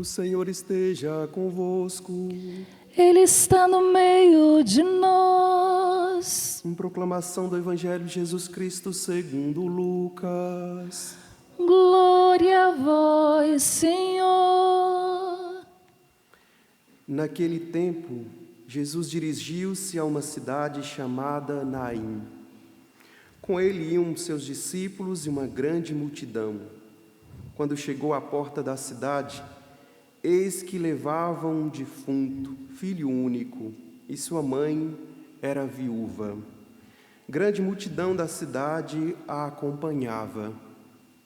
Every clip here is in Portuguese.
O Senhor esteja convosco. Ele está no meio de nós. Em proclamação do Evangelho de Jesus Cristo segundo Lucas. Glória a vós, Senhor. Naquele tempo, Jesus dirigiu-se a uma cidade chamada Naim. Com ele iam seus discípulos e uma grande multidão. Quando chegou à porta da cidade, eis que levavam um defunto, filho único, e sua mãe era viúva. Grande multidão da cidade a acompanhava.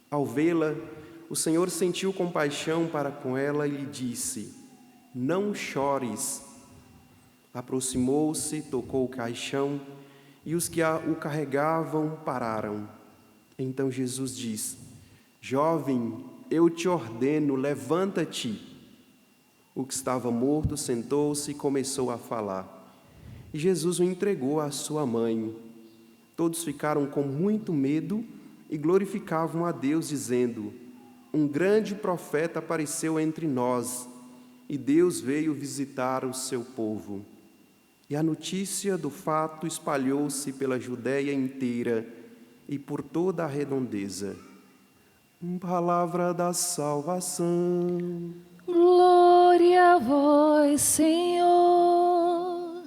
Ao vê-la, o Senhor sentiu compaixão para com ela e lhe disse: Não chores. Aproximou-se, tocou o caixão, e os que o carregavam pararam. Então Jesus disse: Jovem, eu te ordeno, levanta-te. O que estava morto sentou-se e começou a falar. E Jesus o entregou à sua mãe. Todos ficaram com muito medo e glorificavam a Deus, dizendo: Um grande profeta apareceu entre nós, e Deus veio visitar o seu povo. E a notícia do fato espalhou-se pela Judéia inteira e por toda a redondeza. Palavra da salvação. Glória a vós, Senhor.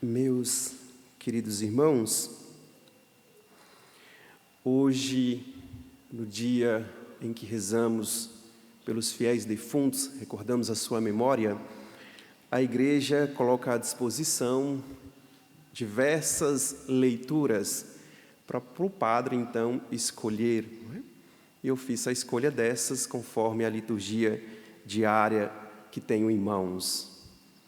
Meus queridos irmãos, hoje, no dia em que rezamos pelos fiéis defuntos, recordamos a sua memória, a Igreja coloca à disposição diversas leituras para o padre, então, escolher. E eu fiz a escolha dessas conforme a liturgia diária que tenho em mãos.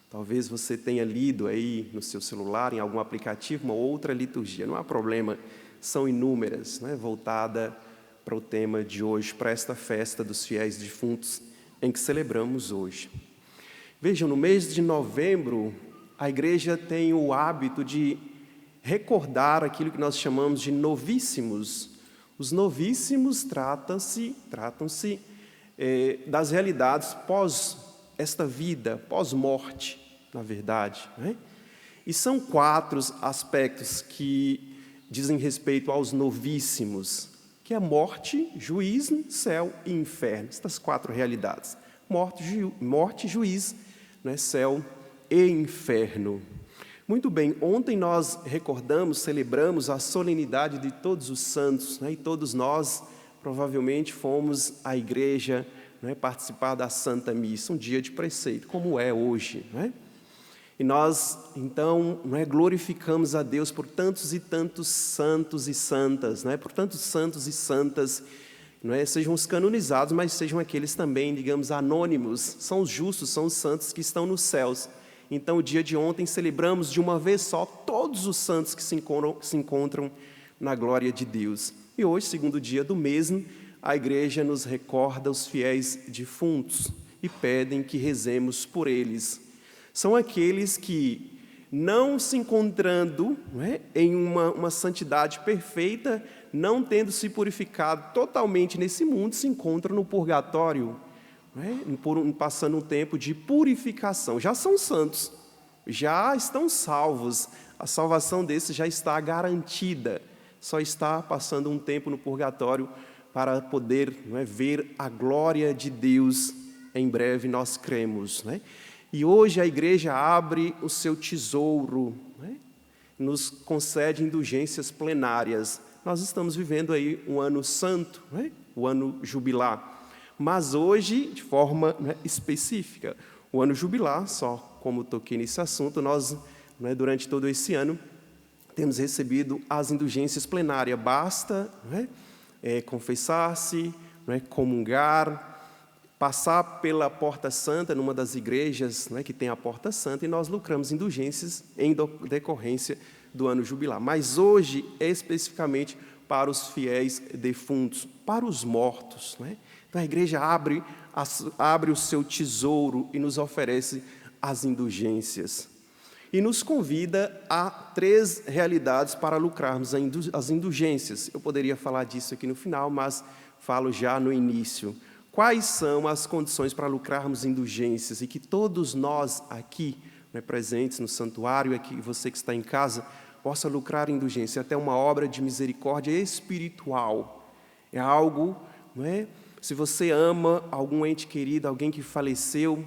Talvez você tenha lido aí no seu celular, em algum aplicativo, uma outra liturgia. Não há problema, são inúmeras, voltada para o tema de hoje, para esta festa dos fiéis defuntos em que celebramos hoje. Vejam, no mês de novembro, a Igreja tem o hábito de recordar aquilo que nós chamamos de novíssimos. Os novíssimos tratam-se das realidades pós esta vida, pós-morte, na verdade. E são 4 aspectos que dizem respeito aos novíssimos, que é morte, juízo, céu e inferno. Estas 4 realidades. Morte, juízo, céu e inferno. Muito bem, ontem nós celebramos a solenidade de todos os santos, e todos nós provavelmente fomos à igreja participar da Santa Missa, um dia de preceito, como é hoje. E nós, então, glorificamos a Deus por tantos e tantos santos e santas, por tantos santos e santas, sejam os canonizados, mas sejam aqueles também, digamos, anônimos, são os justos, são os santos que estão nos céus. Então, o dia de ontem, celebramos de uma vez só todos os santos que se encontram na glória de Deus. E hoje, segundo dia do mês, a Igreja nos recorda os fiéis defuntos e pedem que rezemos por eles. São aqueles que, não se encontrando em uma santidade perfeita, não tendo se purificado totalmente nesse mundo, se encontram no purgatório, passando um tempo de purificação. Já são santos, já estão salvos, a salvação desses já está garantida, só está passando um tempo no purgatório para poder ver a glória de Deus. Em breve nós cremos. E hoje a Igreja abre o seu tesouro, nos concede indulgências plenárias. Nós estamos vivendo aí um ano santo, o ano jubilar. Mas hoje, de forma específica, o ano jubilar, só como toquei nesse assunto, nós, durante todo esse ano, temos recebido as indulgências plenárias. Basta confessar-se, comungar, passar pela Porta Santa, numa das igrejas que tem a Porta Santa, e nós lucramos indulgências em decorrência do ano jubilar. Mas hoje, especificamente, para os fiéis defuntos, para os mortos. Então, a Igreja abre o seu tesouro e nos oferece as indulgências. e nos convida a 3 realidades para lucrarmos as indulgências. Eu poderia falar disso aqui no final, mas falo já no início. Quais são as condições para lucrarmos indulgências e que todos nós aqui, presentes no santuário, aqui você que está em casa, possa lucrar indulgência, até uma obra de misericórdia espiritual. É algo, não é? Se você ama algum ente querido, alguém que faleceu,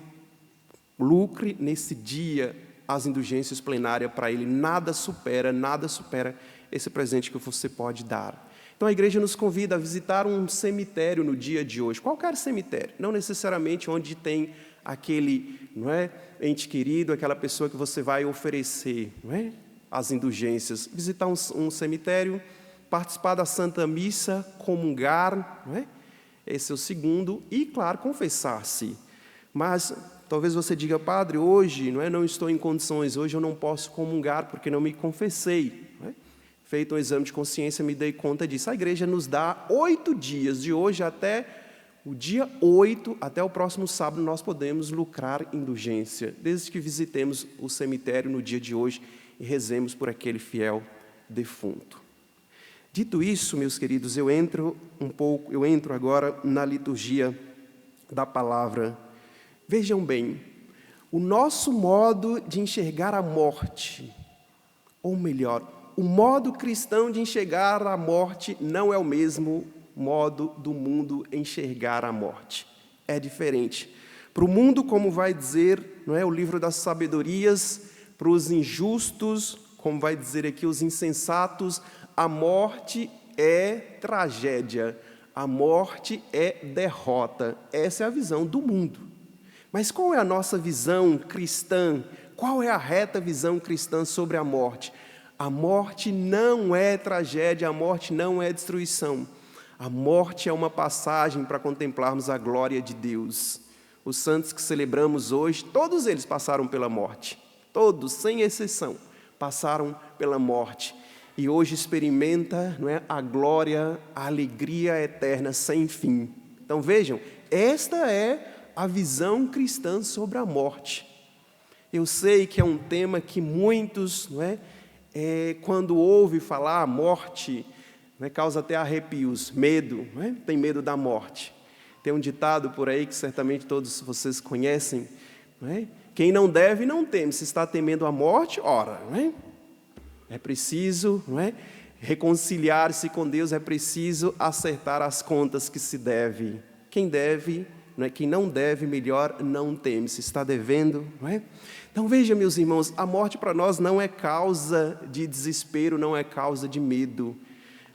lucre nesse dia as indulgências plenárias para ele. Nada supera esse presente que você pode dar. Então a igreja nos convida a visitar um cemitério no dia de hoje. Qualquer cemitério, não necessariamente onde tem aquele, ente querido, aquela pessoa que você vai oferecer, as indulgências. Visitar um cemitério, participar da Santa Missa, comungar, esse é o segundo, e, claro, confessar-se. Mas talvez você diga, padre, hoje não estou em condições, hoje eu não posso comungar porque não me confessei. Feito um exame de consciência, me dei conta disso. A igreja nos dá 8 dias, de hoje até o dia 8, até o próximo sábado, nós podemos lucrar indulgência, desde que visitemos o cemitério no dia de hoje e rezemos por aquele fiel defunto. Dito isso, meus queridos, eu entro agora na liturgia da palavra. Vejam bem, o nosso modo de enxergar a morte, ou melhor, o modo cristão de enxergar a morte não é o mesmo modo do mundo enxergar a morte. É diferente. Para o mundo, como vai dizer, o livro das sabedorias, para os injustos, como vai dizer aqui os insensatos, a morte é tragédia, a morte é derrota. Essa é a visão do mundo. Mas qual é a nossa visão cristã? Qual é a reta visão cristã sobre a morte? A morte não é tragédia, a morte não é destruição. A morte é uma passagem para contemplarmos a glória de Deus. Os santos que celebramos hoje, todos eles passaram pela morte. Todos, sem exceção, passaram pela morte. E hoje experimenta a glória, a alegria eterna sem fim. Então vejam, esta é a visão cristã sobre a morte. Eu sei que é um tema que muitos, quando ouve falar a morte, causa até arrepios, medo, tem medo da morte. Tem um ditado por aí que certamente todos vocês conhecem, quem não deve não teme, se está temendo a morte, ora, é preciso reconciliar-se com Deus, é preciso acertar as contas que se deve. Quem deve, quem não deve, melhor não teme, se está devendo, Então veja, meus irmãos, a morte para nós não é causa de desespero, não é causa de medo.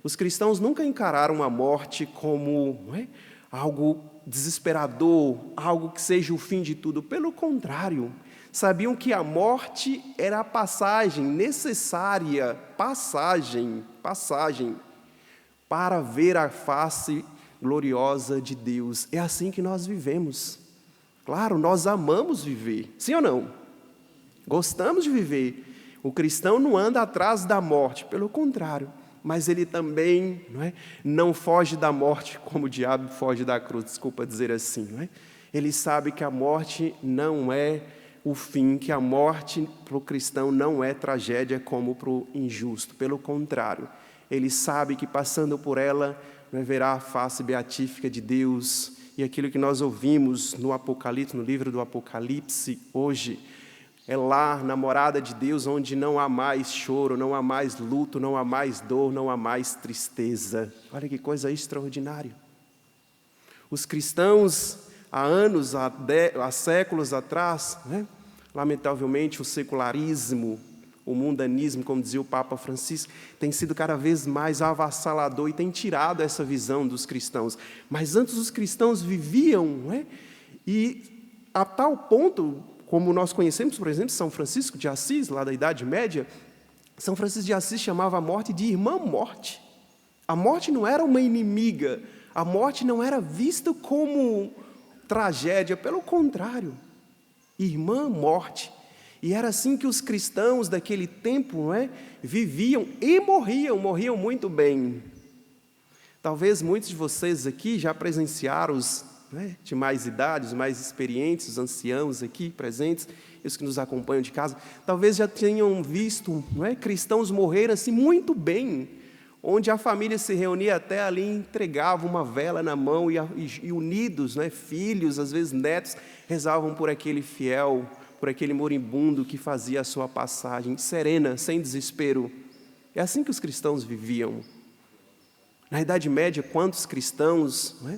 Os cristãos nunca encararam a morte como algo desesperador, algo que seja o fim de tudo. Pelo contrário, sabiam que a morte era a passagem necessária, passagem, para ver a face gloriosa de Deus. É assim que nós vivemos. Claro, nós amamos viver, sim ou não? Gostamos de viver. O cristão não anda atrás da morte, pelo contrário, mas ele também não foge da morte como o diabo foge da cruz, desculpa dizer assim. Ele sabe que a morte não é o fim, que a morte para o cristão não é tragédia como para o injusto, pelo contrário, ele sabe que passando por ela verá a face beatífica de Deus, e aquilo que nós ouvimos no Apocalipse, no livro do Apocalipse hoje, é lá na morada de Deus, onde não há mais choro, não há mais luto, não há mais dor, não há mais tristeza. Olha que coisa extraordinária. Os cristãos, há anos, há séculos atrás, lamentavelmente o secularismo, o mundanismo, como dizia o Papa Francisco, tem sido cada vez mais avassalador e tem tirado essa visão dos cristãos. Mas antes os cristãos viviam, e a tal ponto, como nós conhecemos, por exemplo, São Francisco de Assis, lá da Idade Média, São Francisco de Assis chamava a morte de irmã morte. A morte não era uma inimiga, a morte não era vista como tragédia, pelo contrário, irmã morte. E era assim que os cristãos daquele tempo viviam e morriam muito bem. Talvez muitos de vocês aqui já presenciaram né, de mais idade, os mais experientes, os anciãos aqui presentes, e os que nos acompanham de casa, talvez já tenham visto, não é, cristãos morrerem assim muito bem, onde a família se reunia até ali, entregava uma vela na mão e unidos, né, filhos, às vezes netos, rezavam por aquele fiel, por aquele moribundo que fazia a sua passagem serena, sem desespero. É assim que os cristãos viviam. Na Idade Média, quantos cristãos, não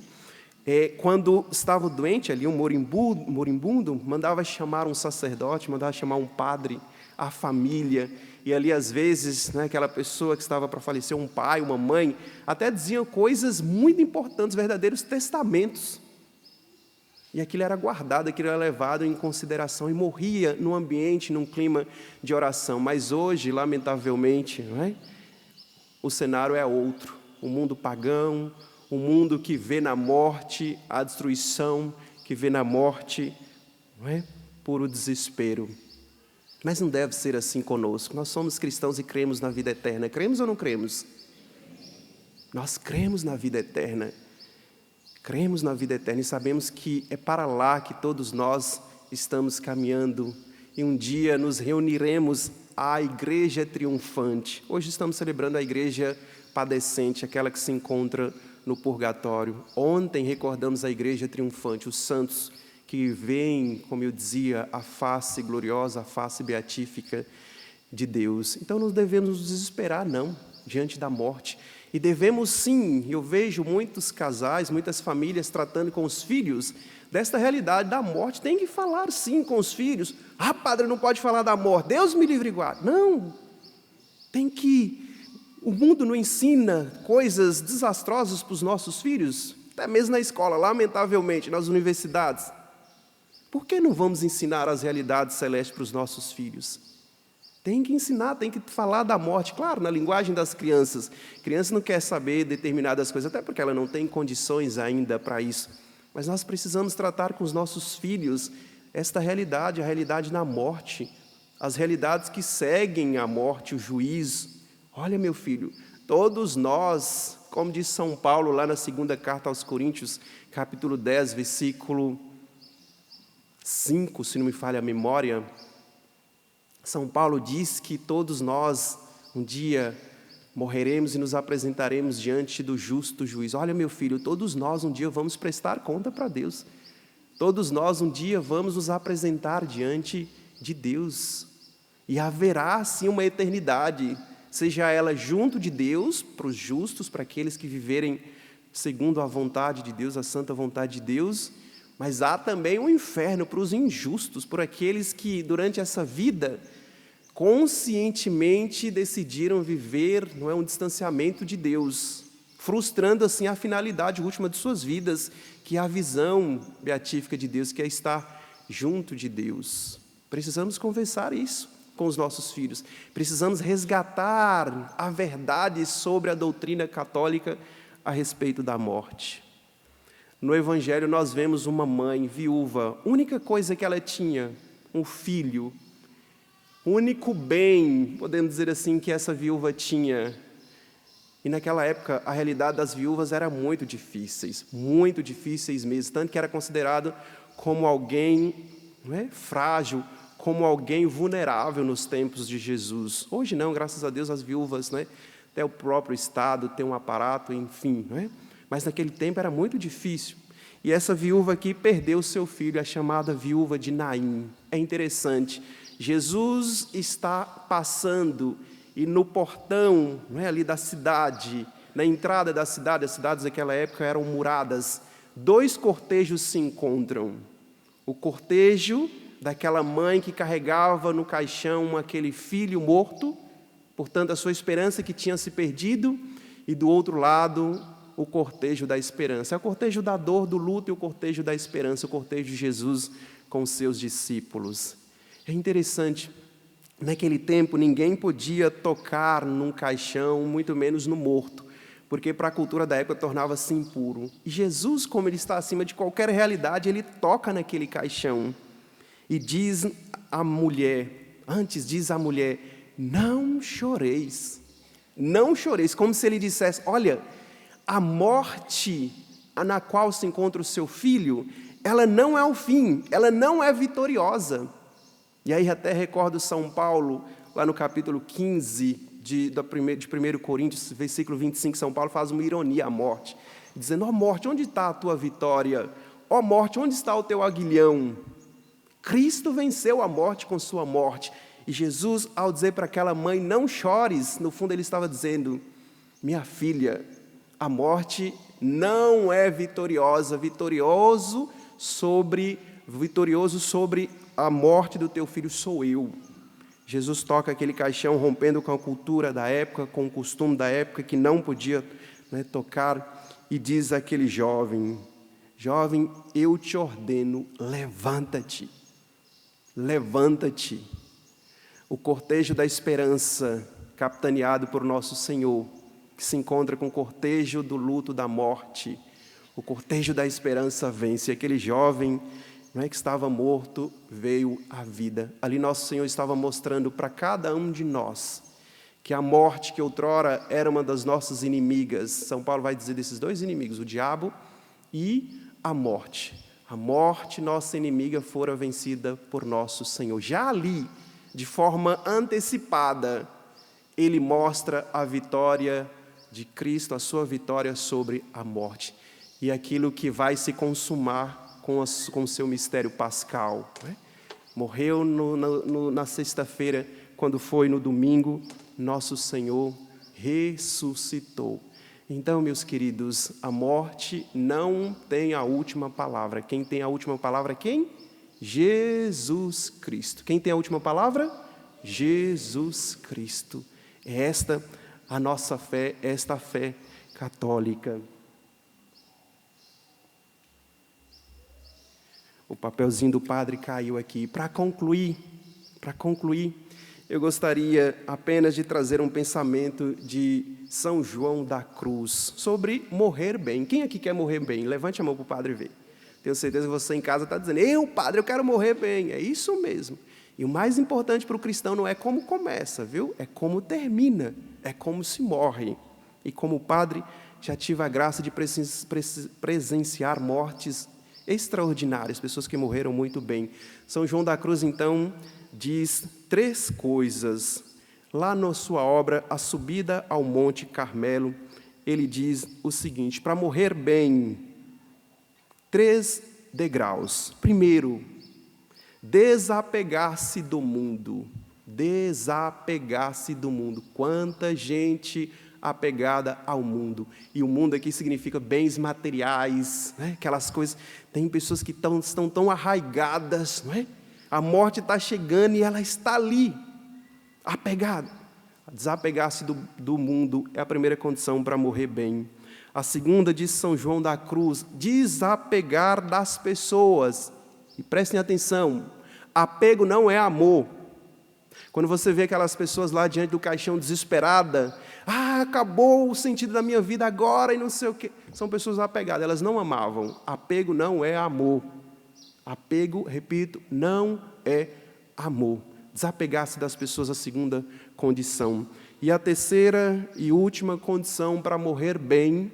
é, quando estava doente ali, um moribundo, mandava chamar um sacerdote, mandava chamar um padre, a família, e ali às vezes, né, aquela pessoa que estava para falecer, um pai, uma mãe, até diziam coisas muito importantes, verdadeiros testamentos. E aquilo era guardado, aquilo era levado em consideração e morria num ambiente, num clima de oração. Mas hoje, lamentavelmente, não é? O cenário é outro. O mundo pagão, o mundo que vê na morte a destruição, que vê na morte, não é, puro desespero. Mas não deve ser assim conosco. Nós somos cristãos e cremos na vida eterna. Cremos ou não cremos? Nós cremos na vida eterna. Cremos na vida eterna e sabemos que é para lá que todos nós estamos caminhando. E um dia nos reuniremos à igreja triunfante. Hoje estamos celebrando a igreja padecente, aquela que se encontra no purgatório. Ontem recordamos a igreja triunfante, os santos que veem, como eu dizia, a face gloriosa, a face beatífica de Deus. Então não devemos nos desesperar, não, diante da morte. E devemos sim, eu vejo muitos casais, muitas famílias tratando com os filhos desta realidade da morte. Tem que falar sim com os filhos. Ah, padre, não pode falar da morte, Deus me livre e guarde. Não, tem que... O mundo não ensina coisas desastrosas para os nossos filhos, até mesmo na escola, lamentavelmente, nas universidades. Por que não vamos ensinar as realidades celestes para os nossos filhos? Tem que ensinar, tem que falar da morte, claro, na linguagem das crianças. A criança não quer saber determinadas coisas, até porque ela não tem condições ainda para isso. Mas nós precisamos tratar com os nossos filhos esta realidade, a realidade da morte, as realidades que seguem a morte, o juízo. Olha, meu filho, todos nós, como diz São Paulo lá na segunda carta aos Coríntios, capítulo 10, versículo 5, se não me falha a memória, São Paulo diz que todos nós, um dia, morreremos e nos apresentaremos diante do justo juiz. Olha, meu filho, todos nós um dia vamos prestar conta para Deus. Todos nós um dia vamos nos apresentar diante de Deus. E haverá, sim, uma eternidade, seja ela junto de Deus, para os justos, para aqueles que viverem segundo a vontade de Deus, a santa vontade de Deus, mas há também um inferno para os injustos, por aqueles que durante essa vida conscientemente decidiram viver, não é, um distanciamento de Deus, frustrando assim a finalidade última de suas vidas, que é a visão beatífica de Deus, que é estar junto de Deus. Precisamos conversar isso com os nossos filhos. Precisamos resgatar a verdade sobre a doutrina católica a respeito da morte. No Evangelho nós vemos uma mãe viúva, única coisa que ela tinha, um filho, único bem, podemos dizer assim, que essa viúva tinha. E naquela época a realidade das viúvas era muito difíceis mesmo, tanto que era considerado como alguém, não é, frágil, como alguém vulnerável nos tempos de Jesus. Hoje não, graças a Deus, as viúvas, né, até o próprio Estado tem um aparato, enfim, não é? Mas naquele tempo era muito difícil. E essa viúva aqui perdeu seu filho, a chamada viúva de Naim. É interessante, Jesus está passando e no portão, não é, ali da cidade, na entrada da cidade, as cidades daquela época eram muradas, dois cortejos se encontram. O cortejo daquela mãe que carregava no caixão aquele filho morto, portanto a sua esperança que tinha se perdido, e do outro lado o cortejo da esperança. É o cortejo da dor, do luto e o cortejo da esperança, o cortejo de Jesus com os seus discípulos. É interessante, naquele tempo ninguém podia tocar num caixão, muito menos no morto, porque para a cultura da época tornava-se impuro. E Jesus, como ele está acima de qualquer realidade, ele toca naquele caixão. E diz a mulher, não choreis, como se ele dissesse, olha, a morte na qual se encontra o seu filho, ela não é o fim, ela não é vitoriosa. E aí até recordo São Paulo, lá no capítulo 15 de 1 Coríntios, versículo 25, São Paulo faz uma ironia à morte, dizendo: ó morte, onde está a tua vitória? Ó morte, onde está o teu aguilhão? Cristo venceu a morte com sua morte. E Jesus, ao dizer para aquela mãe, não chores, no fundo ele estava dizendo: minha filha, a morte não é vitoriosa, vitorioso sobre a morte do teu filho sou eu. Jesus toca aquele caixão, rompendo com a cultura da época, com o costume da época, que não podia, tocar, e diz àquele jovem: jovem, eu te ordeno, levanta-te, levanta-te. O cortejo da esperança, capitaneado por nosso Senhor, que se encontra com o cortejo do luto da morte, o cortejo da esperança vence. Aquele jovem que estava morto veio à vida. Ali nosso Senhor estava mostrando para cada um de nós que a morte, que outrora era uma das nossas inimigas, São Paulo vai dizer desses dois inimigos, o diabo e a morte. A morte, nossa inimiga, fora vencida por nosso Senhor. Já ali, de forma antecipada, ele mostra a vitória de Cristo, a sua vitória sobre a morte. E aquilo que vai se consumar com o seu mistério pascal. Morreu na sexta-feira, quando foi no domingo, nosso Senhor ressuscitou. Então, meus queridos, a morte não tem a última palavra. Quem tem a última palavra é quem? Jesus Cristo. Quem tem a última palavra? Jesus Cristo. É esta a nossa fé, esta fé católica. O papelzinho do padre caiu aqui. Para concluir, eu gostaria apenas de trazer um pensamento de São João da Cruz sobre morrer bem. Quem aqui quer morrer bem? Levante a mão para o padre ver. Tenho certeza que você em casa está dizendo: eu, padre, eu quero morrer bem. É isso mesmo. E o mais importante para o cristão não é como começa, viu? É como termina, é como se morre. E como padre, já tive a graça de presenciar mortes extraordinárias, pessoas que morreram muito bem. São João da Cruz, então, diz 3 coisas. Lá na sua obra, A Subida ao Monte Carmelo, ele diz o seguinte: para morrer bem, 3 degraus. Primeiro, desapegar-se do mundo. Desapegar-se do mundo. Quanta gente apegada ao mundo. E o mundo aqui significa bens materiais, aquelas coisas. Tem pessoas que estão tão arraigadas, A morte está chegando e ela está ali, apegada. Desapegar-se do mundo é a primeira condição para morrer bem. A segunda, diz São João da Cruz, desapegar das pessoas. E prestem atenção, apego não é amor. Quando você vê aquelas pessoas lá diante do caixão desesperada, acabou o sentido da minha vida agora e não sei o quê. São pessoas apegadas, elas não amavam. Apego não é amor. Apego, repito, não é amor. Desapegar-se das pessoas, a segunda condição. E a terceira e última condição para morrer bem,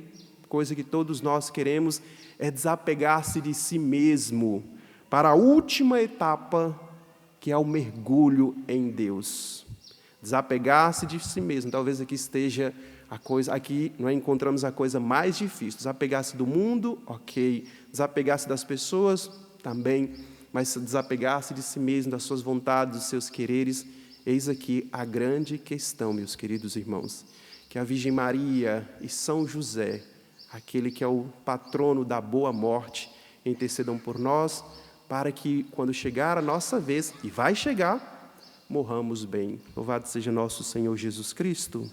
coisa que todos nós queremos, é desapegar-se de si mesmo, para a última etapa, que é o mergulho em Deus. Desapegar-se de si mesmo. Talvez aqui esteja a coisa, aqui nós encontramos a coisa mais difícil. Desapegar-se do mundo, ok. Desapegar-se das pessoas, também. Mas desapegar-se de si mesmo, das suas vontades, dos seus quereres. Eis aqui a grande questão, meus queridos irmãos. Que a Virgem Maria e São José, aquele que é o patrono da boa morte, intercedam por nós, para que, quando chegar a nossa vez, e vai chegar, morramos bem. Louvado seja nosso Senhor Jesus Cristo.